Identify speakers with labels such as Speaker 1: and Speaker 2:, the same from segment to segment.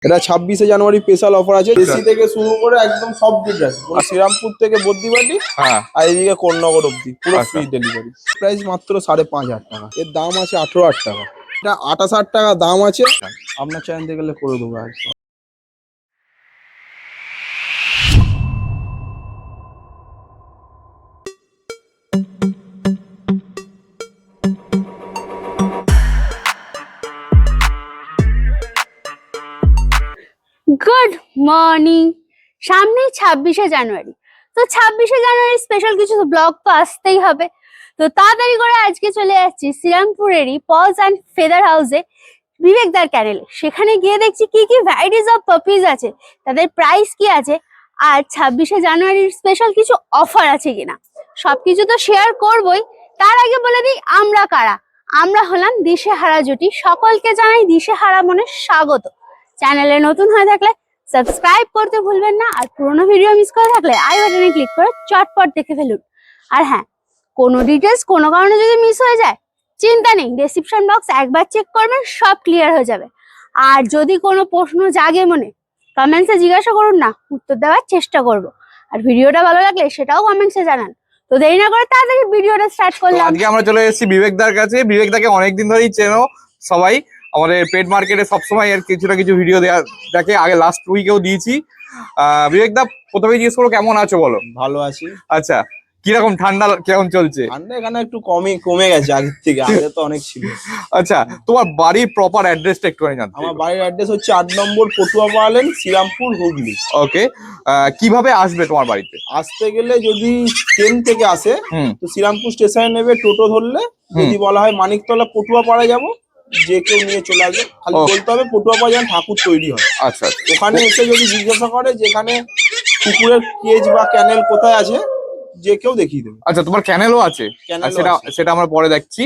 Speaker 1: এটা 26শে জানুয়ারি special offer আছে। AC থেকে শুরু করে একদম সব দিক আছে, শ্রীরামপুর থেকে বদ্রিবাটি আর এদিকে কোন্নগর অব্দি পুরো ফ্রি ডেলিভারি। প্রাইস মাত্র 5,500 টাকা। এর দাম আছে 18,000 টাকা। এটা 28,000 টাকা দাম আছে। আপনার চ্যানেল থেকে গেলে করে দেবো একদম।
Speaker 2: Good morning. সামনে 26শে জানুয়ারি, তো 26শে জানুয়ারি স্পেশাল কিছু ব্লগ তো আসতেই হবে। তো তাড়াতাড়ি করে আজকে চলে যাচ্ছি শ্রীরামপুরেরই পজ অ্যান্ড ফেদার হাউসে, বিবেকদার ক্যানেলে। সেখানে গিয়ে দেখছি কি কি ভ্যারাইটিস অফ পাপিজ আছে, তাদের প্রাইস কি আছে, আর 26শে জানুয়ারির স্পেশাল কিছু অফার আছে কিনা, সবকিছু তো শেয়ার করবই। তার আগে বলে দিই আমরা কারা। আমরা হলাম দিশেহারা জুটি। সকলকে জানাই দিশেহারা মনে স্বাগত। চ্যানেলে নতুন হয়ে থাকলে সাবস্ক্রাইব করতে ভুলবেন না, আর পুরোনো ভিডিও মিস করে থাকলে আই বাটনে ক্লিক করে চটপট দেখে ফেলুন। আর হ্যাঁ, কোনো ডিটেলস কোনো কারণে যদি মিস হয়ে যায় চিন্তা নেই, ডেসক্রিপশন বক্স একবার চেক করবেন, সব ক্লিয়ার হয়ে যাবে। আর যদি কোনো প্রশ্ন জাগে মনে, কমেন্টসে জিজ্ঞাসা করুন না, উত্তর দেওয়ার চেষ্টা করব। আর ভিডিওটা ভালো লাগলে সেটাও কমেন্টসে জানান। তো দেরি না করে তাড়াতাড়ি ভিডিওটা স্টার্ট করলাম।
Speaker 3: আজকে আমরা চলে এসেছি বিবেকদার কাছে। বিবেকদাকে অনেকদিন ধরেই চেনো সবাই, আমাদের পেট মার্কেটে সবসময় এর কিছু না কিছু ভিডিও দেখে। আগে লাস্ট উইকেও দিয়েছি। বিবেকদা, প্রথমে জিজ্ঞেস করো কেমন আছো বলো।
Speaker 1: ভালো আছি।
Speaker 3: আচ্ছা, কিরকম ঠান্ডা কেমন চলছে?
Speaker 1: ঠান্ডা এখানে একটু কমে গেছে আগের থেকে, আগে তো অনেক ছিল।
Speaker 3: আচ্ছা, তোমার বাড়ির প্রপার অ্যাড্রেসটা একটু জানতে।
Speaker 1: আমার বাড়ির অ্যাড্রেস হচ্ছে 8 নম্বর পটুয়া পালেন, শ্রীরামপুর, হুগলি।
Speaker 3: ওকে, কিভাবে আসবে তোমার বাড়িতে?
Speaker 1: আসতে গেলে যদি ট্রেন থেকে আসে তো শ্রীরামপুর স্টেশনে নেবে, টোটো ধরলে। যদি বলা হয় মানিকতলা পটুয়া পাড়া যাবো, যে কেউ নিয়ে চলে আসবে। খালি বলতে হবে পটুয়া পাড়া যেন ঠাকুর তৈরি হয়।
Speaker 3: আচ্ছা,
Speaker 1: ওখানে এসে যদি জিজ্ঞাসা করে যেখানে পুকুরের কেজ বা ক্যানেল কোথায় আছে, যে কেউ দেখিয়ে দেবে।
Speaker 3: আচ্ছা, তোমার ক্যানেলও আছে? সেটা আমরা পরে দেখছি।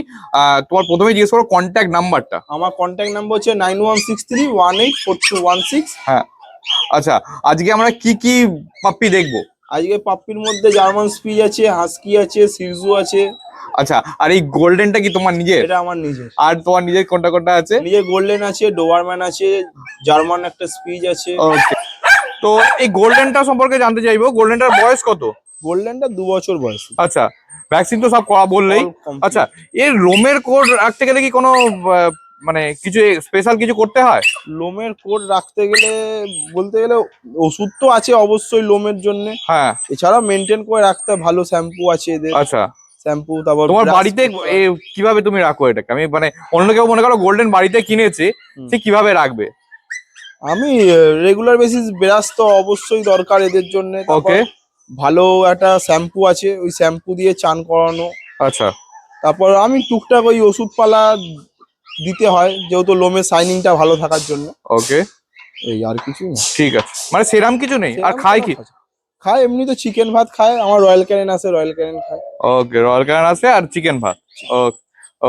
Speaker 3: তোমার প্রথমে জিজ্ঞেস করো কন্ট্যাক্ট নাম্বারটা।
Speaker 1: আমার কন্ট্যাক্ট নাম্বার হচ্ছে 9163184216।
Speaker 3: হ্যাঁ, আচ্ছা, আজকে আমরা কি কি পাপ্পি দেখবো?
Speaker 1: আজকে পাপ্পির মধ্যে জার্মান স্পিচ আছে, হাস্কি আছে, সিজু আছে।
Speaker 3: আচ্ছা, আর এই গোল্ডেনটা কি তোমার নিজের?
Speaker 1: এটা আমার নিজের।
Speaker 3: আর তোমার নিজের কোনটা কোনটা আছে?
Speaker 1: নিজের গোল্ডেন আছে, ডোবারম্যান আছে, জার্মান একটা স্পিচ আছে।
Speaker 3: ওকে, তো এই গোল্ডেনটা সম্পর্কে জানতে চাইবো। গোল্ডেনটার বয়স কত?
Speaker 1: গোল্ডেনটা 2 বছর বয়স।
Speaker 3: আচ্ছা, ভ্যাকসিন তো সব করা বললেই। আচ্ছা, এর লোমের কোড রাখতে গেলে কি কোনো মানে কিছু স্পেশাল কিছু করতে হয়?
Speaker 1: লোমের কোড রাখতে গেলে বলতে গেলে ওষুধ তো আছে অবশ্যই লোমের জন্য।
Speaker 3: হ্যাঁ,
Speaker 1: এছাড়া মেনটেন করে রাখতে ভালো শ্যাম্পু আছে এদের।
Speaker 3: আচ্ছা,
Speaker 1: শ্যাম্পু। তারপর
Speaker 3: তোমার বাড়িতে কিভাবে তুমি রাখো এটাকে? আমি মানে অন্য কেউ মনে করো গোল্ডেন বাড়িতে কিনেছে, সে কিভাবে রাখবে?
Speaker 1: আমি রেগুলার বেসিস ব্রাশ তো অবশ্যই দরকার এদের জন্য।
Speaker 3: ওকে,
Speaker 1: ভালো একটা শ্যাম্পু আছে, ওই শ্যাম্পু দিয়ে চান করানো।
Speaker 3: আচ্ছা,
Speaker 1: তারপর আমি টুকটাক ওই ওষুধপালা দিতে হয়, যেহেতু লোমের শাইনিংটা ভালো থাকার জন্য।
Speaker 3: ওকে,
Speaker 1: এই আর কিছু না।
Speaker 3: ঠিক আছে, মানে সেরাম কিছু নেই। আর খায় কি?
Speaker 1: খায় এমনি তো চিকেন ভাত খায়। আমার রয়্যাল ক্যানেন আছে, রয়্যাল ক্যানেন খায়।
Speaker 3: ওকে, রয়্যাল ক্যানেন আছে আর চিকেন ভাত। ওকে,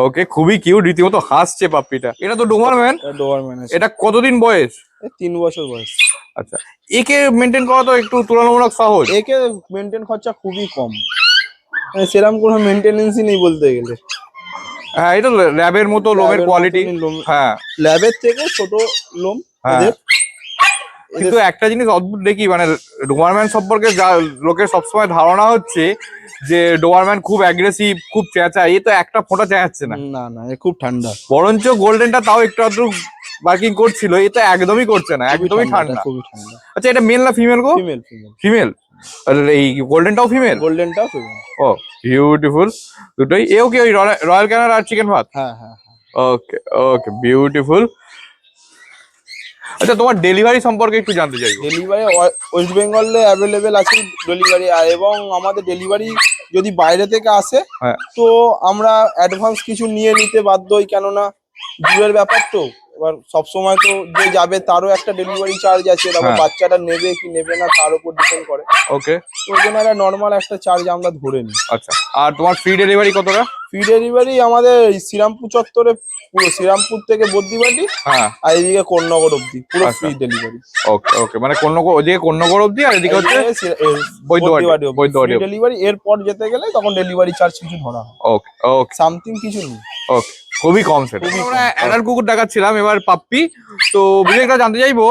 Speaker 3: ওকে, খুবই কিউট, রীতিমতো হাসছে পাপ্পিটা। এটা তো ডোবারম্যান।
Speaker 1: ডোবারম্যান আছে।
Speaker 3: এটা কতদিন বয়স?
Speaker 1: 3 বছর বয়স।
Speaker 3: আচ্ছা, একে মেনটেন করা তো একটু তুলনামূলক সহজ।
Speaker 1: একে মেনটেন খরচা খুবই কম, সেরকম কোনো মেনটেনেন্সই নেই বলতে গেলে।
Speaker 3: হ্যাঁ, এটা ল্যাবের মতো লোমের কোয়ালিটি। হ্যাঁ,
Speaker 1: ল্যাবের থেকে ছোট লোম।
Speaker 3: কিন্তু একটা জিনিস অদ্ভুত দেখি, মানে ডোবারম্যান সম্পর্কে যা লোকের সবসময় ধারণা হচ্ছে যে ডোবারম্যান খুব অ্যাগ্রেসিভ, খুব চেঁচায়। এ তো একটা ফোঁটা চেঁচাচ্ছে না।
Speaker 1: না না, এ খুব ঠান্ডা।
Speaker 3: বরঞ্চ গোল্ডেনটা তাও একটু আধটু বার্কিং করছিল, এ তো একদমই করছে না, একদমই ঠান্ডা।
Speaker 1: খুবই ঠান্ডা।
Speaker 3: আচ্ছা, এটা মেল না ফিমেল গো?
Speaker 1: ফিমেল।
Speaker 3: ফিমেল। এই গোল্ডেনটাও ফিমেল?
Speaker 1: গোল্ডেনটাও ফিমেল।
Speaker 3: ও, বিউটিফুল দুটোই। এও কি ওই রয়্যাল ক্যানান আর চিকেন ভাত?
Speaker 1: হ্যাঁ হ্যাঁ।
Speaker 3: ওকে, ওকে, বিউটিফুল। আচ্ছা, তোমার ডেলিভারি সম্পর্কে একটু জানতে চাই।
Speaker 1: ডেলিভারি ওয়েস্ট বেঙ্গলে অ্যাভেলেবেল আছে ডেলিভারি। এবং আমাদের ডেলিভারি যদি বাইরে থেকে আসে তো আমরা অ্যাডভান্স কিছু নিয়ে নিতে বাধ্য হই, কেননা দূরের ব্যাপার তো। এবার সবসময় তো যে যাবে তারও একটা ডেলিভারি চার্জ আছে। তারপর বাচ্চাটা নেবে কি নেবে না তার উপর ডিপেন্ড করে।
Speaker 3: ওকে,
Speaker 1: তো ওই জন্য একটা নর্মাল একটা চার্জ আমরা ধরে নিই।
Speaker 3: আচ্ছা, আর তোমার ফ্রি ডেলিভারি কতটা?
Speaker 1: ফ্রি ডেলিভারি আমাদের শ্রীরামপুর চত্বরে, পুরো শ্রীরামপুর থেকে বদ্রিবাটি আর এদিকে কোন্নগর অব্দি পুরো ফ্রি ডেলিভারি।
Speaker 3: ওকে, ওকে, মানে কোন্নগর অব্দি আর এদিকে হচ্ছে বৈদ্যবাটি
Speaker 1: ডেলিভারি। এরপর যেতে গেলে তখন ডেলিভারি চার্জ কিছু ধরা হয়।
Speaker 3: ওকে, ওকে,
Speaker 1: সামথিং কিছু নেই।
Speaker 3: ওকে, খুবই কম সেট। আমরা অ্যাডাল্ট কুকুর দেখাচ্ছিলাম, এবার পাপ্পি। তো বিবেকদা জানতে চাইবো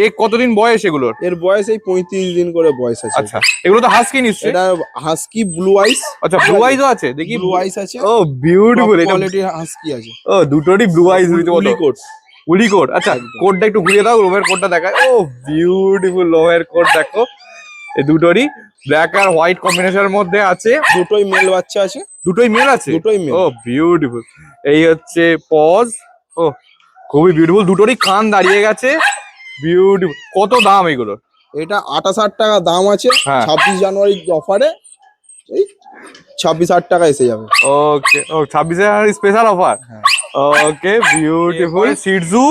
Speaker 3: এ কতদিন বয়স এগুলোর?
Speaker 1: এর বয়স এই 35 দিন করে বয়স আছে।
Speaker 3: আচ্ছা, এগুলো তো হাস্কি নিশ্চয়ই?
Speaker 1: এটা হাস্কি ব্লু আইস।
Speaker 3: আচ্ছা, ব্লু আইজও আছে দেখি।
Speaker 1: ব্লু আইস আছে।
Speaker 3: ও বিউটিফুল, এটা
Speaker 1: কোয়ালিটির হাস্কি আছে।
Speaker 3: ও দুটোরই ব্লু আইজ
Speaker 1: উলি কোট।
Speaker 3: উলি কোট। আচ্ছা,
Speaker 1: একদম।
Speaker 3: কোটটা একটু ঘুরিয়ে দাও, লোমের কোটটা দেখায়। ও বিউটিফুল লোমের কোট দেখো, এই দুটোরই ব্ল্যাক আর হোয়াইট কম্বিনেশনের মধ্যে আছে।
Speaker 1: দুটোই মেল বাচ্চা আছে।
Speaker 3: দুটোই মেল আছে?
Speaker 1: দুটোই মেল।
Speaker 3: ও বিউটিফুল। এই হচ্ছে পজ। ও খুবই বিউটিফুল, দুটোরই কান দাঁড়িয়ে গেছে। বিউটিফুল। কত দাম এগুলো?
Speaker 1: এটা 68 টাকা দাম আছে।
Speaker 3: হ্যাঁ।
Speaker 1: 26 জানুয়ারি অফারে এই 26,000 টাকা এসে যাবে।
Speaker 3: ওকে, ও 26 জানুয়ারি স্পেশাল অফার।
Speaker 1: হ্যাঁ।
Speaker 3: Okay beautiful. সিটজু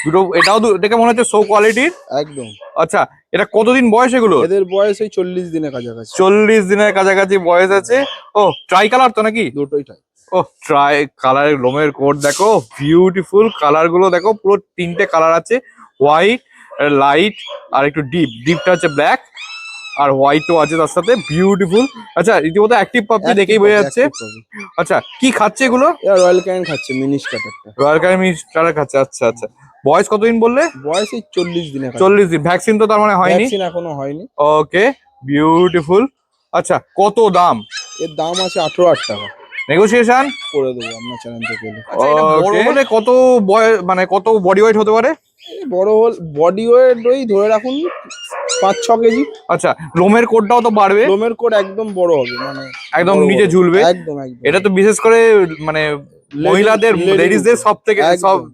Speaker 3: দুটো, এটাও দেখে মনে হচ্ছে সো কোয়ালিটির।
Speaker 1: একদম।
Speaker 3: আচ্ছা, এটা কতদিন বয়স এগুলো?
Speaker 1: এদের বয়স এই 40 দিনের কাছাকাছি।
Speaker 3: 40 দিনের কাছাকাছি বয়স আছে। ও ট্রাই কালার তো নাকি?
Speaker 1: দুটোই টাই।
Speaker 3: ও ট্রাই কালারের লোমের কোট দেখো, বিউটিফুল। কালার গুলো দেখো, পুরো 3টে কালার আছে, হোয়াইট, লাইট আর একটু ডিপ। ডিপটা হচ্ছে ব্ল্যাক আর হোয়াইটও আছে তার সাথে। বিউটিফুল। আচ্ছা, রীতিমতো অ্যাক্টিভ পাপ্পি দেখেই বোঝা যাচ্ছে। আচ্ছা, কি খাচ্ছে এগুলো?
Speaker 1: এরা রয়্যাল ক্যান খাচ্ছে, মিনি স্টার্টারটা।
Speaker 3: রয়্যাল ক্যানিমি স্টার খাচ্ছে। আচ্ছা আচ্ছা, বয়স কতদিন বললে?
Speaker 1: বয়স এই 40 দিনের।
Speaker 3: 40 দিন। ভ্যাকসিন তো তার মানে হয়নি?
Speaker 1: ভ্যাকসিন এখনো হয়নি।
Speaker 3: Okay beautiful. আচ্ছা, কত দাম?
Speaker 1: এর দাম আছে 18,000 টাকা।
Speaker 3: নেগোসিয়েশন
Speaker 1: করে দেবো আপনার চ্যানেল থেকে।
Speaker 3: বড় হলে কত মানে কত বডি ওয়েট হতে পারে?
Speaker 1: বড় হল বডি ওয়েট ওই ধরে রাখুন 5-6 কেজি।
Speaker 3: আচ্ছা, লোমের কোটটাও তো বাড়বে?
Speaker 1: লোমের কোট একদম বড় হবে, মানে
Speaker 3: একদম
Speaker 1: বড়
Speaker 3: নিচে
Speaker 1: বড়।
Speaker 3: ঝুলবে।
Speaker 1: একদম একদম।
Speaker 3: এটা তো বিশেষ করে মানে মহিলাদের,
Speaker 1: lady
Speaker 3: লেডিসদের
Speaker 1: কুকুর।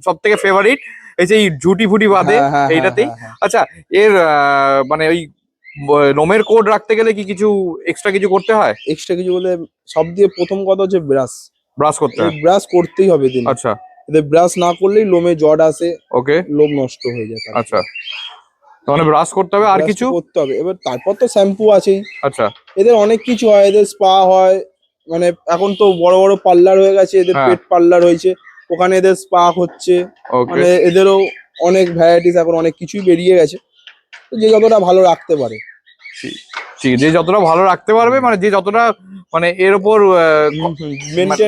Speaker 3: সব থেকে ফেভারিট। এই যে এই ঝুটি ফুটি বাঁধে
Speaker 1: হ্যাঁ, হ্যাঁ,
Speaker 3: এইটাতেই।
Speaker 1: হ্যাঁ, হ্যাঁ।
Speaker 3: আচ্ছা, এর মানে ওই লোমের কোট রাখতে গেলে কি কিছু এক্সট্রা কিছু করতে হয়?
Speaker 1: এক্সট্রা কিছু বলে সব দিয়ে প্রথম কথা হচ্ছে ব্রাশ।
Speaker 3: ব্রাশ করতে
Speaker 1: এই
Speaker 3: হয়?
Speaker 1: ব্রাশ করতেই হবে দিন।
Speaker 3: আচ্ছা।
Speaker 1: এদের ব্রাশ না করলেই লোমে জট আসে,
Speaker 3: ওকে।
Speaker 1: লোম নষ্ট হয়ে যায়।
Speaker 3: আচ্ছা, তাহলে ব্রাশ করতে হবে, আর
Speaker 1: Brush
Speaker 3: কিছু
Speaker 1: করতে হবে। এবার তারপর তো শ্যাম্পু আছেই।
Speaker 3: আচ্ছা।
Speaker 1: এদের অনেক কিছু হয়, এদের স্পা হয়, মানে এখন তো বড় বড় পার্লার হয়ে গেছে, এদের
Speaker 3: হ্যাঁ।
Speaker 1: পেট পার্লার হয়েছে, ওখানে এদের স্পা হচ্ছে।
Speaker 3: ওকে।
Speaker 1: মানে এদেরও অনেক ভ্যারাইটিস, এখন অনেক কিছুই বেরিয়ে গেছে, তো যে যতটা ভালো রাখতে পারে।
Speaker 3: ঠিক, যে যতটা ভালো রাখতে পারবে, মানে যে যতটা মানে এর উপর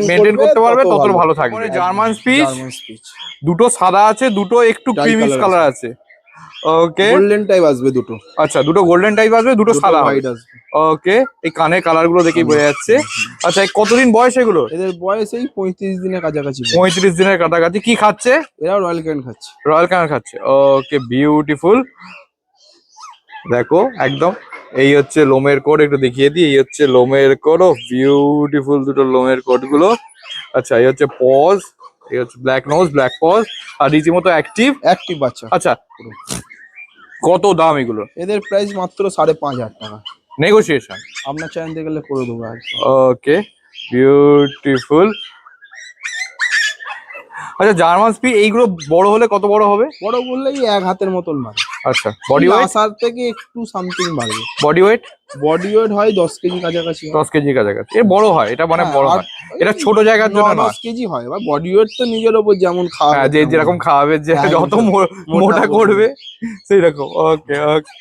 Speaker 3: মেনটেন করতে পারবে ততটা ভালো থাকবে। জার্মান স্পিচ দুটো সাদা আছে, দুটো একটু ক্রিমিশ কালার আছে। ওকে,
Speaker 1: গোল্ডেন টাইপ আসবে দুটো।
Speaker 3: আচ্ছা, দুটো গোল্ডেন টাইপ আসবে, দুটো সাদা
Speaker 1: হোয়াইট
Speaker 3: হবে।
Speaker 1: আসবে।
Speaker 3: ওকে, এই কানের কালার গুলো দেখেই বোঝা যাচ্ছে। আচ্ছা, এই কতদিন বয়স এগুলো?
Speaker 1: এদের বয়স এই 35 দিনের কাছাকাছি।
Speaker 3: 35 দিনের কাছাকাছি। কি খাচ্ছে?
Speaker 1: এরা রয়্যাল ক্যান খাচ্ছে।
Speaker 3: রয়্যাল ক্যান খাচ্ছে। Okay beautiful. দেখো একদম, এই হচ্ছে লোমের কোট, একটু দেখিয়ে দিই। এই হচ্ছে লোমের কোট। ও বিউটিফুল দুটো লোমের কোট গুলো। আচ্ছা, এই হচ্ছে পজ, এই হচ্ছে ব্ল্যাক নোজ, ব্ল্যাক পজ, আর রীতিমতো অ্যাক্টিভ
Speaker 1: বাচ্চা।
Speaker 3: আচ্ছা, কত দাম এগুলো?
Speaker 1: এদের প্রাইস মাত্র 5,500 টাকা।
Speaker 3: নেগোসিয়েশন
Speaker 1: আপনার চ্যানেল থেকে গেলে করে দেবো।
Speaker 3: Okay beautiful. আচ্ছা, জার্মান স্পিচ এইগুলো বড় হলে কত বড় হবে?
Speaker 1: বড় বললেই 1 হাতের মতন বাড়ে।
Speaker 3: আচ্ছা, বডি ওয়েট?
Speaker 1: আসার থেকে একটু সামথিং বাড়বে।
Speaker 3: Body weight?
Speaker 1: বডি ওয়েট হয় 10 কেজি কাছাকাছি।
Speaker 3: 10 কেজি কাছাকাছি। এর বড় হয়, এটা মানে
Speaker 1: হ্যাঁ,
Speaker 3: বড় হয়। এটা ছোট জায়গার জন্য নয়।
Speaker 1: 10 কেজি হয়। এবার বডি ওয়েট তো নিজের ওপর যেমন খাওয়া,
Speaker 3: হ্যাঁ, যে যেরকম খাওয়াবে, যে
Speaker 1: হ্যাঁ,
Speaker 3: যত মোটা
Speaker 1: মোটা
Speaker 3: করবে সেই রকম। ওকে ওকে,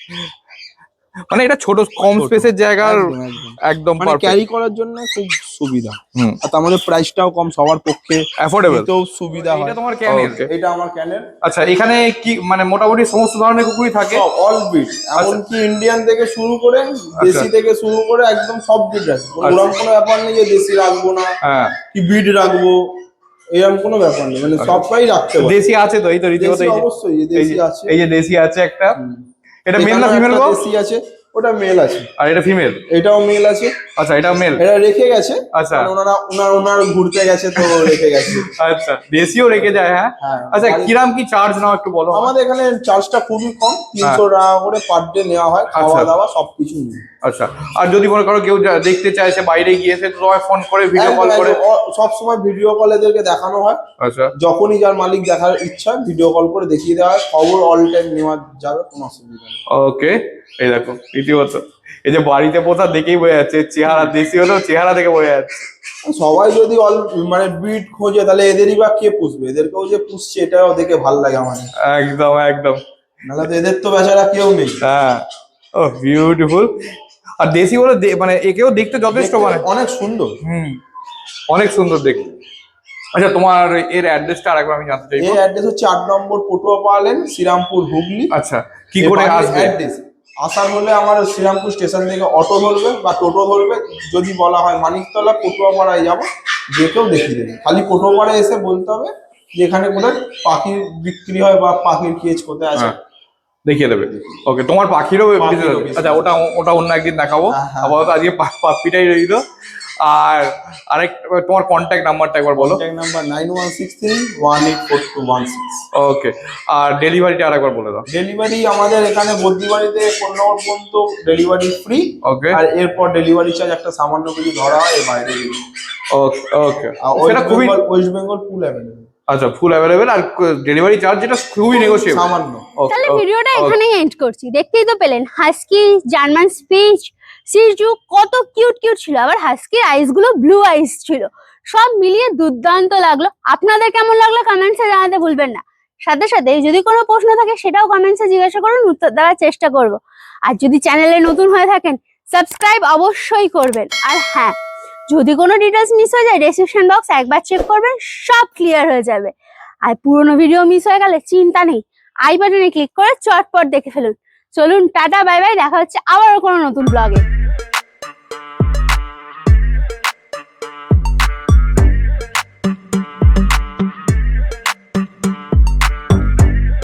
Speaker 3: মানে এটা ছোট কম
Speaker 1: ছোট।
Speaker 3: স্পেসের জায়গার
Speaker 1: একদম, একদম।
Speaker 3: একদম
Speaker 1: মানে
Speaker 3: পারফেক্ট।
Speaker 1: ক্যারি করার জন্য খুব সুবিধা।
Speaker 3: হুম,
Speaker 1: আর তার মধ্যে প্রাইসটাও কম, সবার পক্ষে
Speaker 3: অ্যাফোর্ডেবল।
Speaker 1: নিতেও সুবিধা হয়।
Speaker 3: এটা তোমার ক্যানেল?
Speaker 1: এটা আমার ক্যানেল।
Speaker 3: আচ্ছা, এখানে কি মানে মোটামুটি সমস্ত ধরনের কুকুরই থাকে?
Speaker 1: অল ব্রিড, এমনকি ইন্ডিয়ান থেকে শুরু করে দেশি থেকে শুরু করে একদম সব ব্রিড আছে। ওরকম কোনো ব্যাপার নেই যে দেশি রাখবো না,
Speaker 3: হ্যাঁ,
Speaker 1: কি ব্রিড রাখবো, এরকম কোনো ব্যাপার নেই। মানে সবটাই রাখতে পারবে।
Speaker 3: দেশি আছে তো? এই তো রীতিমতো
Speaker 1: দেশি অবশ্যই দেশি আছে।
Speaker 3: এই যে দেশি আছে একটা।
Speaker 1: হুম।
Speaker 3: এটা মেল না
Speaker 1: এখানেও
Speaker 3: ফিমেল
Speaker 1: একটা
Speaker 3: গো?
Speaker 1: দেশি আছে, ওটা মেল আছে।
Speaker 3: আর এটা ফিমেল?
Speaker 1: এটাও মেল আছে।
Speaker 3: আচ্ছা, এটা মেল।
Speaker 1: এটা রেখে গেছে।
Speaker 3: আচ্ছা।
Speaker 1: কারণ ওনার ঘুরতে গেছে তো রেখে গেছে।
Speaker 3: আচ্ছা, দেশিও রেখে যায়? হ্যাঁ।
Speaker 1: হ্যাঁ।
Speaker 3: আচ্ছা, কিরাম কি চার্জ নাও একটু বলো?
Speaker 1: আমাদের এখানে চার্জটা খুবই কম, 300 টাকা করে পার ডে নেওয়া হয়, খাওয়া দাওয়া সবকিছু নিয়ে।
Speaker 3: আচ্ছা, আর যদি মনে করো কেউ দেখতে চায়, সে বাইরে গিয়েছে, তো তোমায় ফোন করে ভিডিও কল করে?
Speaker 1: সব সময় ভিডিও কল এদেরকে দেখানো হয়।
Speaker 3: আচ্ছা,
Speaker 1: যখনই যার মালিক দেখার ইচ্ছা ভিডিও কল করে দেখিয়ে দেওয়া হয়। খবর অল টাইম নেওয়া যাবে, কোনো অসুবিধা নেই।
Speaker 3: ওকে, এই দেখো রীতিমতো এই যে বাড়িতে পোষা দেখেই বোঝা যাচ্ছে চেহারা, দেশি হলেও চেহারা দেখে বোঝা যাচ্ছে।
Speaker 1: সবাই যদি মানে ব্রিড খোঁজে, তাহলে এদেরই বা কে পুষবে? এদেরকেও যে পুষছে এটাও দেখে ভালো লাগে আমাদের।
Speaker 3: একদম একদম,
Speaker 1: নাহলে তো এদের তো বেচারা কেউ নেই।
Speaker 3: হ্যাঁ। ও বিউটিফুল। আর দেশি বলে মানে একেও দেখতে যথেষ্ট, মানে
Speaker 1: অনেক সুন্দর।
Speaker 3: হুম, অনেক সুন্দর দেখতে। আচ্ছা, তোমার এর অ্যাড্রেসটা আরেকবার আমি জানতে চাইবো।
Speaker 1: এই অ্যাড্রেস হচ্ছে 8 নম্বর পটুয়া পালেন, শ্রীরামপুর, হুগলি।
Speaker 3: আচ্ছা, কি করে আসবে?
Speaker 1: অ্যাড্রেস আসার হলে আমার শ্রীরামপুর স্টেশন থেকে অটো ধরবে বা টোটো ধরবে। যদি বলা হয় মানিকতলা পটুয়াপাড়ায় যাবো, যে কেউ দেখিয়ে দেবে। খালি পটুয়াপাড়ায় এসে বলতে হবে যে এখানে কোথায় পাখির বিক্রি হয় বা পাখির কেজ কোথায় আছে,
Speaker 3: দেখিয়ে দেবে। ওকে, তোমার পাখিরও business আছে?
Speaker 1: business
Speaker 3: আচ্ছা, ওটা অন্য একদিন দেখাবো।
Speaker 1: হ্যাঁ।
Speaker 3: আপাতত আজকে পাপ্পিটাই রইল। আর আরেক তোমার কন্ট্যাক্ট নাম্বারটা একবার বলো।
Speaker 1: Contact number 9163184216।
Speaker 3: ওকে, আর ডেলিভারিটা আরেকবার বলে দাও।
Speaker 1: ডেলিভারি আমাদের এখানে বদ্রিবাড়িতে 15 নম্বর পর্যন্ত ডেলিভারি ফ্রি।
Speaker 3: ওকে,
Speaker 1: আর এরপর ডেলিভারি চার্জ একটা সামান্য কিছু ধরা হয়, এর বাইরে
Speaker 3: ওকে ওকে,
Speaker 1: সেটা খুবই ওয়েস্ট বেঙ্গল ফুল অ্যাভেলেবল।
Speaker 3: আচ্ছা, ফুল অ্যাভেলেবেল। আর ডেলিভারি চার্জ যেটা খুবই নেগোশিয়েবল,
Speaker 1: সামান্য।
Speaker 2: তাহলে ভিডিওটা এখানেই এন্ড করছি। দেখতেই তো পেলেন হাস্কি, জার্মান স্পিচ, সিজু কত কিউট কিউট ছিল। আবার হাস্কির আইস গুলো ব্লু আইস ছিল। সব মিলিয়ে দুর্দান্ত লাগলো। আপনাদের কেমন লাগলো কমেন্টসে জানাতে ভুলবেন না। সাথে সাথে যদি কোনো প্রশ্ন থাকে সেটাও কমেন্টসে জিজ্ঞাসা করুন, উত্তর দেওয়ার চেষ্টা করব। আর যদি চ্যানেলে নতুন হয়ে থাকেন সাবস্ক্রাইব অবশ্যই করবেন। আর হ্যাঁ, যদি কোনো ডিটেলস মিস হয়ে যায় ডেসক্রিপশন বক্স একবার চেক করবেন, সব ক্লিয়ার হয়ে যাবে। আর পুরোনো ভিডিও মিস হয়ে গেলে চিন্তা নেই, আই বাটনে ক্লিক করে চটপট দেখে ফেলুন। চলুন, টাটা, বাই বাই। দেখা হচ্ছে আবারও কোনো নতুন ব্লগে।